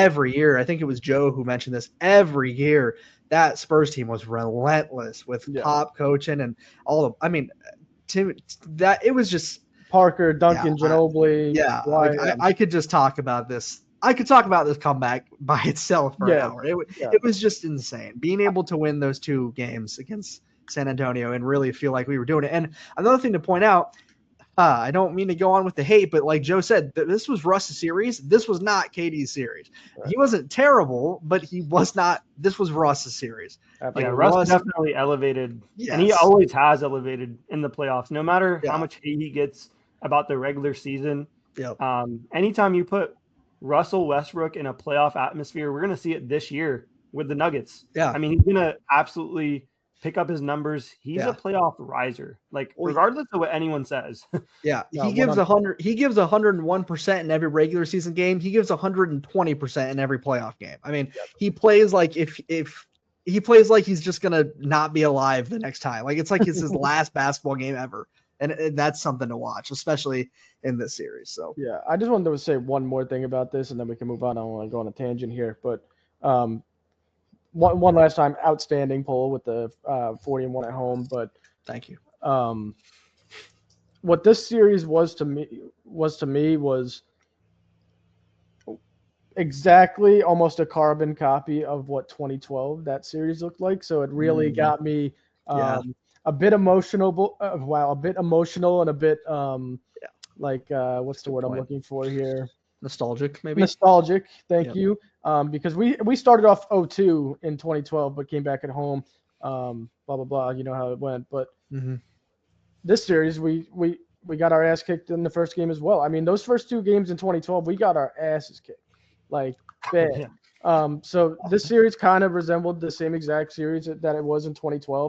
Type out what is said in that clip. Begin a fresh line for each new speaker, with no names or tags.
every year. I think it was Joe who mentioned this. Every year, that Spurs team was relentless with Pop coaching and all of. I mean, that it was just
Parker, Duncan, Ginobili.
I could just talk about this. I could talk about this comeback by itself for an hour. It was just insane. Being able to win those 2 games against San Antonio and really feel like we were doing it. And another thing to point out, I don't mean to go on with the hate, but like Joe said, this was Russ's series. This was not KD's series. Right. He wasn't terrible, but he was not. This was Russ's series.
Russ definitely elevated, and he always has elevated in the playoffs. No matter how much hate he gets about the regular season, anytime you put Russell Westbrook in a playoff atmosphere, we're going to see it this year with the Nuggets. I mean, he's going to absolutely pick up his numbers. He's a playoff riser, like regardless of what anyone says.
He gives 100. He gives 101% in every regular season game. He gives 120% in every playoff game. I mean, he plays like if he plays like he's just gonna not be alive the next time. Like it's like it's his last basketball game ever, and that's something to watch, especially in this series. So
I just wanted to say one more thing about this, and then we can move on. I don't want to go on a tangent here, but. One last time, outstanding poll with the 40-1 at home. But
thank you.
What this series was to me was exactly almost a carbon copy of what 2012 that series looked like. So it really got me a bit emotional. A bit emotional and a bit like what's the word I'm looking for here?
Nostalgic, maybe.
Nostalgic. Thank you. Because we started off 0-2 in 2012, but came back at home. Blah blah blah. You know how it went. But this series, we got our ass kicked in the first game as well. I mean, those first 2 games in 2012, we got our asses kicked, like bad. So this series kind of resembled the same exact series that it was in 2012.